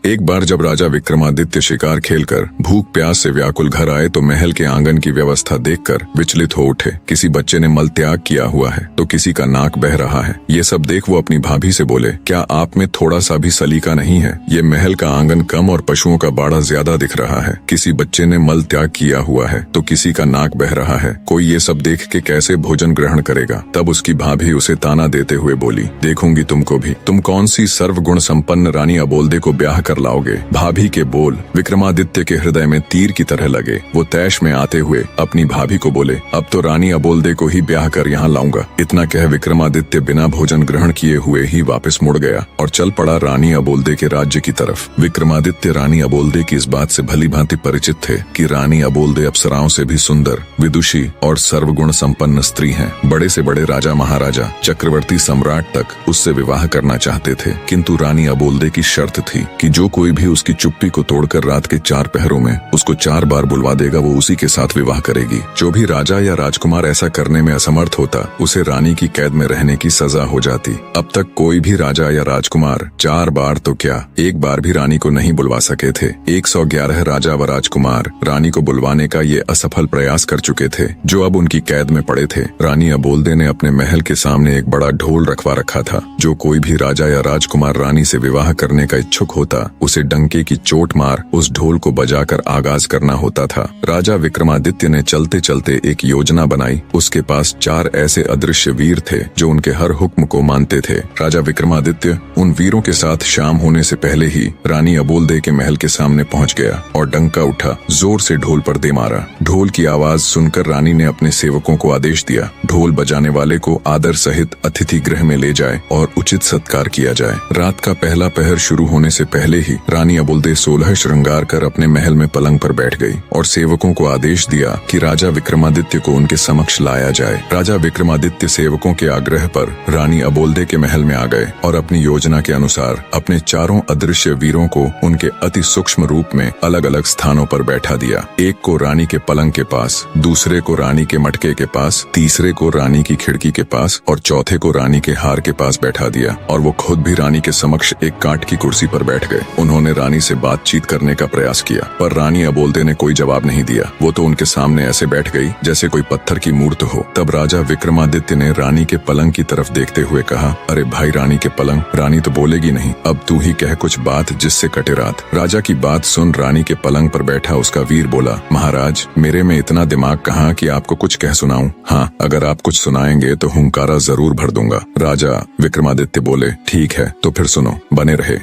एक बार जब राजा विक्रमादित्य शिकार खेलकर भूख प्यास से व्याकुल घर आए तो महल के आंगन की व्यवस्था देखकर विचलित हो उठे। किसी बच्चे ने मल त्याग किया हुआ है तो किसी का नाक बह रहा है। ये सब देख वो अपनी भाभी से बोले, क्या आप में थोड़ा सा भी सलीका नहीं है? ये महल का आंगन कम और पशुओं का बाड़ा ज्यादा दिख रहा है। किसी बच्चे ने मल त्याग किया हुआ है तो किसी का नाक बह रहा है। कोई ये सब देख के कैसे भोजन ग्रहण करेगा? तब उसकी भाभी उसे ताना देते हुए बोली, देखूंगी तुमको भी। तुम कौन सी सर्वगुण संपन्न रानी अबोल्दे को ब्याह कर लाओगे? भाभी के बोल विक्रमादित्य के हृदय में तीर की तरह लगे। वो तैश में आते हुए अपनी भाभी को बोले, अब तो रानी अबोल्दे को ही ब्याह कर यहाँ लाऊंगा। इतना कह विक्रमादित्य बिना भोजन ग्रहण किए हुए ही वापस मुड़ गया और चल पड़ा रानी अबोल्दे के राज्य की तरफ। विक्रमादित्य रानी अबोल्दे की इस बात से भली भांति परिचित थे कि रानी अबोल्दे अप्सराओं से भी सुंदर, विदुषी और सर्वगुण संपन्न स्त्री हैं। बड़े से बड़े राजा महाराजा, चक्रवर्ती सम्राट तक उससे विवाह करना चाहते थे, किंतु रानी अबोल्दे की शर्त थी कि जो कोई भी उसकी चुप्पी को तोड़कर रात के 4 पहरों में उसको 4 बार बुलवा देगा, वो उसी के साथ विवाह करेगी। जो भी राजा या राजकुमार ऐसा करने में असमर्थ होता, उसे रानी की कैद में रहने की सजा हो जाती। अब तक कोई भी राजा या राजकुमार 4 बार तो क्या, 1 बार भी रानी को नहीं बुलवा सके थे। 111 राजा व राजकुमार रानी को बुलवाने का ये असफल प्रयास कर चुके थे, जो अब उनकी कैद में पड़े थे। रानी अबोल्दे ने अपने महल के सामने एक बड़ा ढोल रखवा रखा था। जो कोई भी राजा या राजकुमार रानी से विवाह करने का इच्छुक होता, उसे डंके की चोट मार उस ढोल को बजाकर आगाज करना होता था। राजा विक्रमादित्य ने चलते चलते एक योजना बनाई। उसके पास 4 ऐसे अदृश्य वीर थे जो उनके हर हुक्म को मानते थे। राजा विक्रमादित्य उन वीरों के साथ शाम होने से पहले ही रानी अबोल्दे के महल के सामने पहुंच गया और डंका उठा, जोर से ढोल पर दे मारा। ढोल की आवाज सुनकर रानी ने अपने सेवकों को आदेश दिया, ढोल बजाने वाले को आदर सहित अतिथि गृह में ले जाए और उचित सत्कार किया जाए। रात का पहला पहर शुरू होने से पहले ही रानी अबोल्दे 16 श्रृंगार कर अपने महल में पलंग पर बैठ गई और सेवकों को आदेश दिया कि राजा विक्रमादित्य को उनके समक्ष लाया जाए। राजा विक्रमादित्य सेवकों के आग्रह पर रानी अबोल्दे के महल में आ गए और अपनी योजना के अनुसार अपने 4 अदृश्य वीरों को उनके अति सूक्ष्म रूप में अलग अलग स्थानों पर बैठा दिया। एक को रानी के पलंग के पास, दूसरे को रानी के मटके के पास, तीसरे को रानी की खिड़की के पास और चौथे को रानी के हार के पास बैठा दिया और वो खुद भी रानी के समक्ष एक काठ की कुर्सी पर बैठ गए। उन्होंने रानी से बातचीत करने का प्रयास किया, पर रानी अबोल्दे ने कोई जवाब नहीं दिया। वो तो उनके सामने ऐसे बैठ गई जैसे कोई पत्थर की मूर्त हो। तब राजा विक्रमादित्य ने रानी के पलंग की तरफ देखते हुए कहा, अरे भाई रानी के पलंग, रानी तो बोलेगी नहीं, अब तू ही कह कुछ बात जिससे कटे रात। राजा की बात सुन रानी के पलंग पर बैठा उसका वीर बोला, महाराज मेरे में इतना दिमाग कहाँ कि आपको कुछ कह सुनाऊं? हाँ, अगर आप कुछ सुनाएंगे तो हुंकारा जरूर भर दूंगा। राजा विक्रमादित्य बोले, ठीक है तो फिर सुनो, बने रहे।